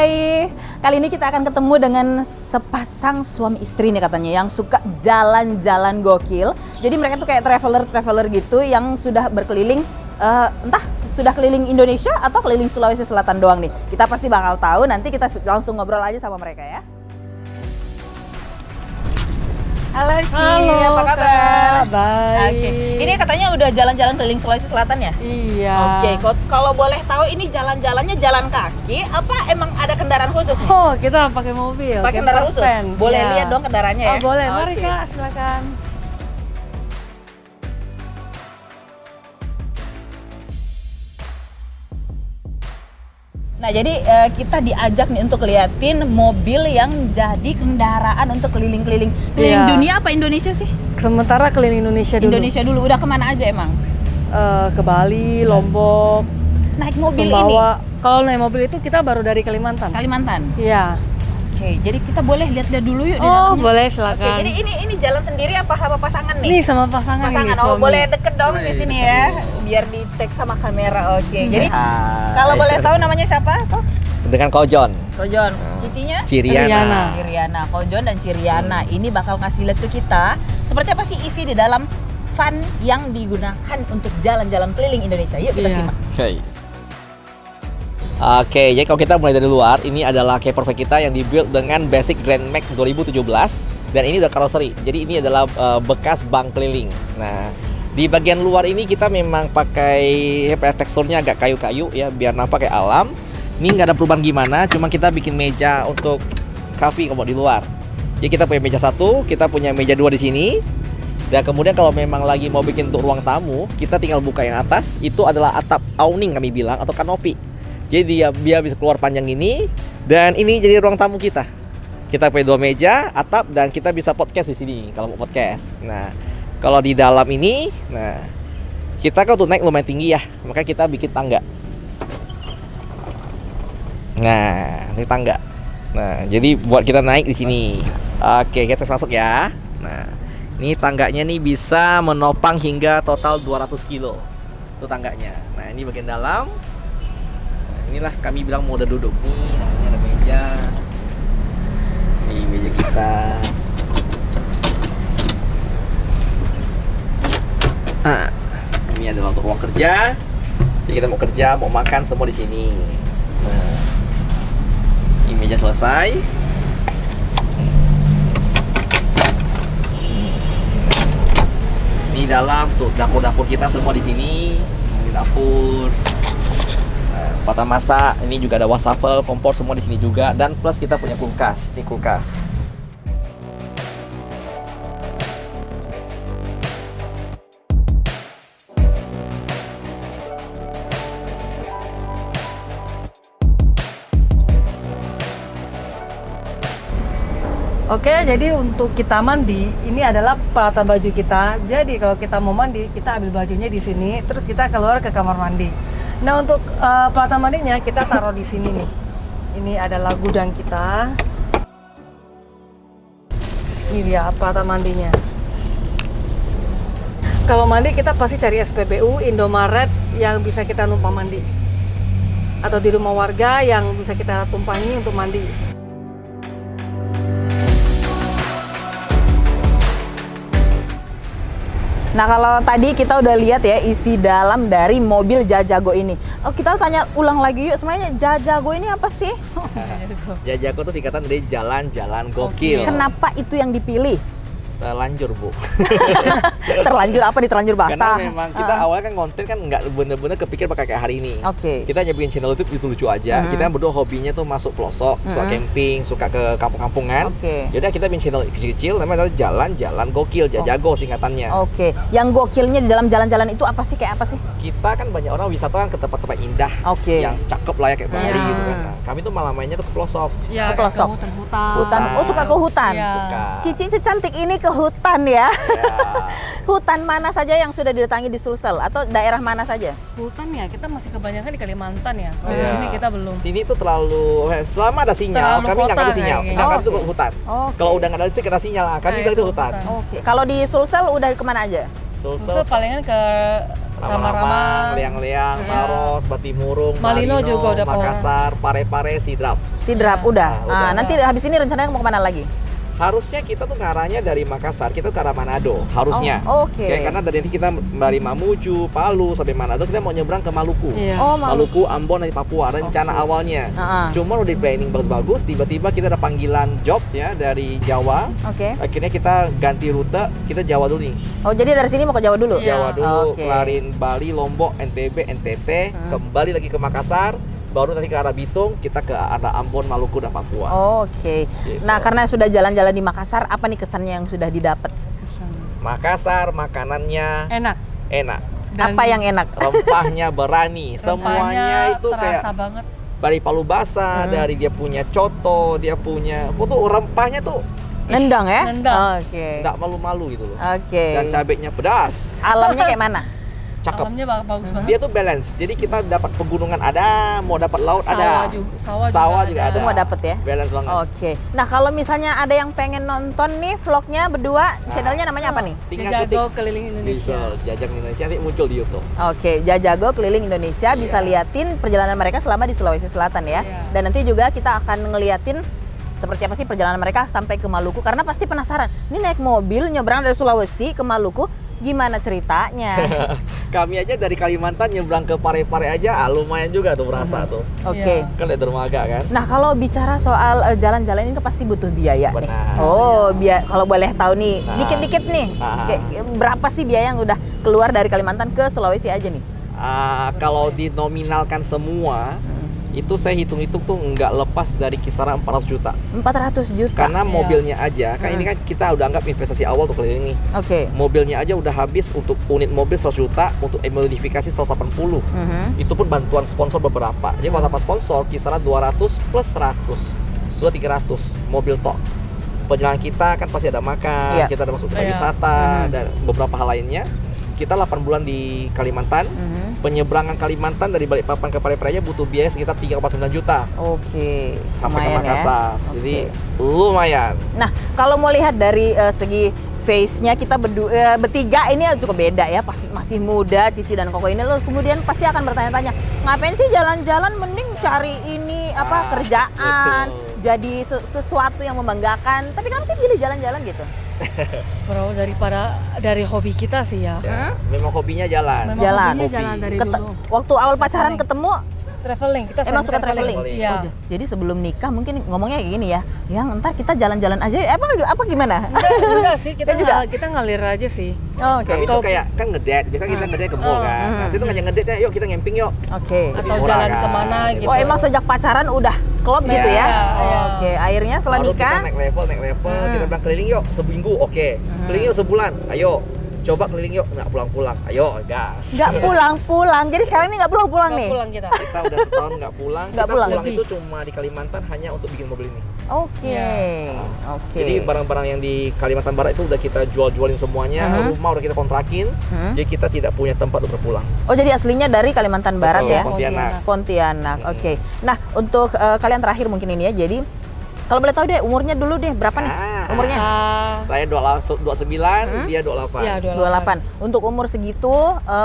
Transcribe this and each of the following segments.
Hai, kali ini kita akan ketemu dengan sepasang suami istri nih katanya yang suka jalan-jalan gokil. Jadi mereka tuh kayak traveler gitu yang sudah berkeliling, entah sudah keliling Indonesia atau keliling Sulawesi Selatan doang nih. Kita pasti bakal tahu, nanti kita langsung ngobrol aja sama mereka ya. Halo Ci, apa kabar? Baik. Oke. Ini katanya udah jalan-jalan keliling Sulawesi Selatan ya? Iya. Oke, kalau boleh tahu ini jalan-jalannya jalan kaki apa emang ada kendaraan khusus nih? Oh, kita pakai mobil. Pakai kendaraan khusus? Boleh Iya. lihat dong kendaraannya ya? Oh, boleh. Mari Oke. Kak, silakan. Nah, jadi kita diajak nih untuk liatin mobil yang jadi kendaraan untuk keliling-keliling. Keliling Iya. dunia apa Indonesia sih? Sementara keliling Indonesia dulu. Indonesia dulu. Udah kemana aja emang? Ke Bali, Lombok, Naik mobil ini? Sumbawa. Kalau naik mobil itu kita baru dari Kalimantan. Kalimantan? Iya. Oke, jadi kita boleh lihat-lihat dulu yuk di Oh, dalamnya. boleh Oke, silakan. jadi ini jalan sendiri apa sama pasangan nih? Ini sama pasangan ini, Pasangan, oh suami. boleh deket dong di sini ya, biar di tag sama kamera. Oke, jadi kalau boleh tahu namanya siapa? Kok? Dengan Kojon, Kojon, cicinya? Ciriana. Ciriana, Kojon dan Ciriana ini bakal ngasih lihat ke kita seperti apa sih isi di dalam van yang digunakan untuk jalan-jalan keliling Indonesia. Yuk kita Iya. simak. Oke, jadi kalau kita mulai dari luar, ini adalah Camper van kita yang dibuild dengan basic Grand Max 2017 dan ini udah karoseri. Jadi ini adalah bekas bang keliling. Nah, di bagian luar ini kita memang pakai teksturnya agak kayu-kayu ya, biar nampak kayak alam. Ini nggak ada perubahan gimana, cuma kita bikin meja untuk coffee kalau di luar. Jadi kita punya meja satu, kita punya meja dua di sini. Dan kemudian kalau memang lagi mau bikin untuk ruang tamu, kita tinggal buka yang atas. Itu adalah atap awning kami bilang atau kanopi. Jadi dia bisa keluar panjang ini, dan ini jadi ruang tamu kita. Kita punya dua meja, atap, dan kita bisa podcast di sini kalau mau podcast. Nah, kalau di dalam ini, nah kita kan untuk naik lumayan tinggi ya, makanya kita bikin tangga. Nah, ini tangga. Nah, jadi buat kita naik di sini. Oke, kita masuk ya. Nah, ini tangganya nih bisa menopang hingga total 200 kilo. Itu tangganya. Nah, ini bagian dalam. Nah, inilah kami bilang mode duduk. Nih, ini ada meja. Ini meja kita. Nah, ini adalah untuk ruang kerja. Jadi kita mau kerja, mau makan semua di sini. Nah, ini meja selesai. Ini dalam tuh dapur-dapur kita semua di sini. Ini dapur. Patah masak, ini juga ada wastafel, kompor semua di sini juga, dan plus kita punya kulkas. Ini kulkas. Oke, jadi untuk kita mandi, ini adalah peralatan baju kita. Jadi kalau kita mau mandi, kita ambil bajunya di sini, terus kita keluar ke kamar mandi. Nah, untuk peralatan mandinya kita taruh di sini nih. Ini adalah gudang kita. Ini dia peralatan mandinya. Kalau mandi kita pasti cari SPBU, Indomaret yang bisa kita numpang mandi. Atau di rumah warga yang bisa kita tumpangi untuk mandi. Nah, kalau tadi kita udah lihat ya isi dalam dari mobil Jajago ini. Oh, kita tanya ulang lagi yuk, sebenarnya Jajago ini apa sih? Jajago itu singkatan dari jalan-jalan gokil. Kenapa itu yang dipilih? Terlanjur, Bu. Terlanjur apa nih, terlanjur basah? Karena memang kita awalnya kan konten kan nggak bener-bener kepikir pakai kayak hari ini. Oke. Kita hanya bikin channel YouTube itu lucu aja. Kita kan berdua hobinya tuh masuk pelosok, suka camping, suka ke kampung-kampungan. Oke. Yaudah kita bikin channel kecil-kecil, namanya adalah jalan-jalan gokil, Jajago singkatannya. Oke. Yang gokilnya di dalam jalan-jalan itu apa sih? Kayak apa sih? Kita kan banyak orang wisatawan ke tempat-tempat indah, Oke. yang cakep lah ya kayak Bali Iya. gitu kan. Nah, kami tuh malah mainnya tuh ke pelosok. Ya, Ke pelosok. hutan-hutan. Hutan. Oh, suka ke hutan. Iya. Suka. Cici secantik ini ke hutan ya. Ya. Hutan mana saja yang sudah didatangi di Sulsel atau daerah mana saja? Hutan ya, kita masih kebanyakan di Kalimantan ya. Kalau di Iya. sini kita belum. Sini tuh terlalu selama ada sinyal, Terlalu kami nggak kota ngambil sinyal. kayaknya. Enggak, kami Oke. tuh ke hutan. Oke. Kalau udah nggak ada listrik, ada sinyal, kami Nah, bilang itu itu hutan. hutan. Oke. Kalau di Sulsel udah kemana aja? Sulsel palingan ke Rama-rama, Rama-Rama, Liang-Liang, Iya. Maros, Batimurung, Malino juga udah pernah. Makassar, Pare-Pare, Sidrap. Sidrap udah. Nah, udah. Nanti habis ini rencananya mau kemana lagi? Harusnya kita tuh ngarahnya dari Makassar, kita tuh ke arah Manado, harusnya. Oh, oke. Karena dari nanti kita dari Mamuju, Palu sampai Manado kita mau nyebrang ke Maluku. Iya. Oh, Maluku, Ambon, nanti Papua, rencana awalnya. Cuma udah di planning bagus-bagus, tiba-tiba kita ada panggilan job ya dari Jawa. Oke. Akhirnya kita ganti rute, kita Jawa dulu nih. Oh, jadi dari sini mau ke Jawa dulu? Iya. Jawa dulu, Oke. kelarin Bali, Lombok, NTB, NTT, kembali lagi ke Makassar, baru nanti ke arah Bitung, kita ke arah Ambon, Maluku, dan Papua. Oke. Gitu. Nah, karena sudah jalan-jalan di Makassar, apa nih kesannya yang sudah didapat? Makassar makanannya Enak. enak, Dan Apa yang enak? rempahnya berani, semuanya itu terasa kayak banget. dari palu basah, dari dia punya coto, dia punya, tuh rempahnya tuh Nendang ya? Nendang. Oke. nggak malu-malu gitu loh. Oke. Dan cabenya pedas, Alamnya kayak mana? cakep. Alamnya bagus banget. Dia tuh balance, jadi kita dapat pegunungan ada, mau dapat laut Sawah ada, juga, sawah juga ada. Semua dapat ya? Balance banget. Oke. Nah, kalau misalnya ada yang pengen nonton nih vlognya berdua, channelnya namanya apa nih? Tinggal Jago ketik keliling Indonesia. Bisa, Jajang Indonesia nanti muncul di YouTube. Oke, Jajago keliling Indonesia bisa liatin perjalanan mereka selama di Sulawesi Selatan ya. Iya. Dan nanti juga kita akan ngeliatin seperti apa sih perjalanan mereka sampai ke Maluku karena pasti penasaran. Ini naik mobil nyebrang dari Sulawesi ke Maluku, gimana ceritanya? Kami aja dari Kalimantan nyebrang ke Pare-Pare aja, lumayan juga tuh berasa tuh. Oke. Iya. Kan dari dermaga kan. Nah, kalau bicara soal jalan-jalan ini kan pasti butuh biaya nih. Benar. Oh, kalau boleh tahu nih, Nah. dikit-dikit nih. Nah. Kayak berapa sih biaya yang udah keluar dari Kalimantan ke Sulawesi aja nih? Kalau dinominalkan semua, itu saya hitung-hitung tuh nggak lepas dari kisaran 400 juta. 400 juta. Karena Iya. mobilnya aja, kan ini kan kita udah anggap investasi awal untuk keliling nih. Oke. Mobilnya aja udah habis untuk unit mobil 100 juta, untuk modifikasi 180. Itu pun bantuan sponsor beberapa. Jadi kalau tanpa sponsor kisaran 200 plus 100. Sudah 300 mobil tok. Perjalanan kita kan pasti ada makan, Iya. kita ada masuk tempat Iya. wisata dan beberapa hal lainnya. Kita 8 bulan di Kalimantan. Penyeberangan Kalimantan dari Balikpapan ke Pare-Pare butuh biaya sekitar 3,9 juta Oke. sampai ke Lumayan ya. Makassar. Oke. Jadi lumayan. Nah, kalau mau lihat dari segi face-nya kita bertiga ini cukup beda ya. Pasti masih muda, Cici dan Koko ini. Lalu kemudian pasti akan bertanya-tanya, ngapain sih jalan-jalan? Mending cari ini kerjaan, betul. jadi sesuatu yang membanggakan. Tapi kenapa sih pilih jalan-jalan gitu? Bro, dari hobi kita sih ya. Ya, memang hobinya jalan. Memang Jalan. hobinya Hobi. jalan dari dulu. Waktu awal pacaran Traveling. ketemu, Traveling, kita emang sering suka traveling. Iya. Oh, jadi sebelum nikah mungkin ngomongnya kayak gini ya, yang ntar kita jalan-jalan aja. Apa gimana? Enggak sih, kita juga? kita ngalir aja sih. Oh, Oke. Kami tuh kayak kan ngedate, biasanya kita ngedate ke mall kan. Nah, situ ngajak ngedate ya, yuk kita camping yuk. Oke. Atau murah jalan kan, kemana gitu. gitu. Oh, emang sejak pacaran udah klop Iya, gitu ya? iya. Oke, akhirnya setelah Baru nikah, kita naik level, kita bilang keliling yuk seminggu, oke. Keliling yuk sebulan, ayo. Coba keliling yuk, nggak pulang-pulang, ayo gas. nggak pulang-pulang. Jadi sekarang ini nggak pulang-pulang Nggak nih? pulang kita. Kita udah setahun nggak pulang. Nggak Kita pulang. pulang Lebih. itu cuma di Kalimantan hanya untuk bikin mobil ini. Oke, Iya. oke. Jadi barang-barang yang di Kalimantan Barat itu udah kita jual-jualin semuanya, rumah udah kita kontrakin. Jadi kita tidak punya tempat untuk berpulang. Oh, jadi aslinya dari Kalimantan Barat Betul, ya? Pontianak. Pontianak. Oke. Nah, untuk kalian terakhir mungkin ini ya. Jadi kalau boleh tahu deh umurnya dulu deh, berapa nih umurnya? Saya 29, dia 28. Iya, 28. Untuk umur segitu,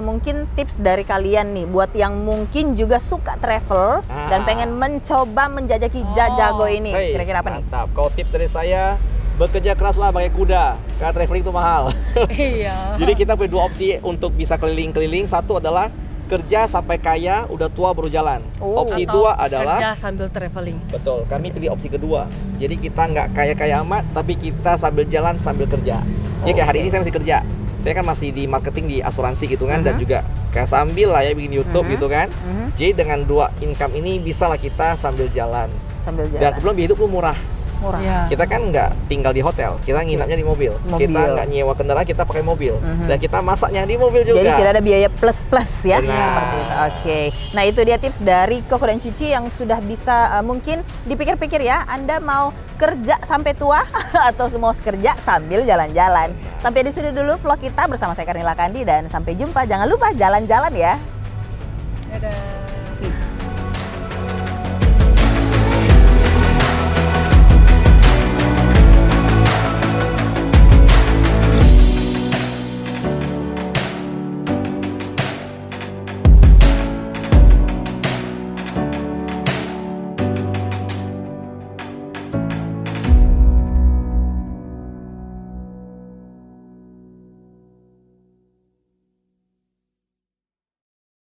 mungkin tips dari kalian nih buat yang mungkin juga suka travel dan pengen mencoba menjajaki Jajago ini. Hey, Kira-kira apa nih? mantap. Kalau tips dari saya, bekerja keraslah pakai kuda. Karena traveling itu mahal. Iya. Jadi kita punya dua opsi untuk bisa keliling-keliling. Satu adalah kerja sampai kaya, udah tua baru jalan. Oh. Opsi Atau dua adalah kerja sambil traveling. betul, kami pilih opsi kedua. Jadi kita nggak kaya-kaya amat, tapi kita sambil jalan sambil kerja. Jadi kayak hari ini saya masih kerja. Saya kan masih di marketing di asuransi gitu kan, dan juga kayak sambil lah ya bikin YouTube gitu kan. Jadi dengan dua income ini bisa lah kita sambil jalan. Sambil Dan jalan. kebetulan biaya hidup lu murah. Murah. Iya. Kita kan nggak tinggal di hotel, kita nginapnya di mobil. Mobil. Kita nggak nyewa kendaraan, kita pakai mobil. Dan kita masaknya di mobil juga. Jadi tidak ada biaya plus-plus ya. Benar. Seperti itu. Oke. Nah, itu dia tips dari Koko dan Cici yang sudah bisa mungkin dipikir-pikir ya. Anda mau kerja sampai tua atau mau kerja sambil jalan-jalan. Sampai di sini dulu vlog kita bersama saya Karnila Kandi dan sampai jumpa. Jangan lupa jalan-jalan ya. Dadah.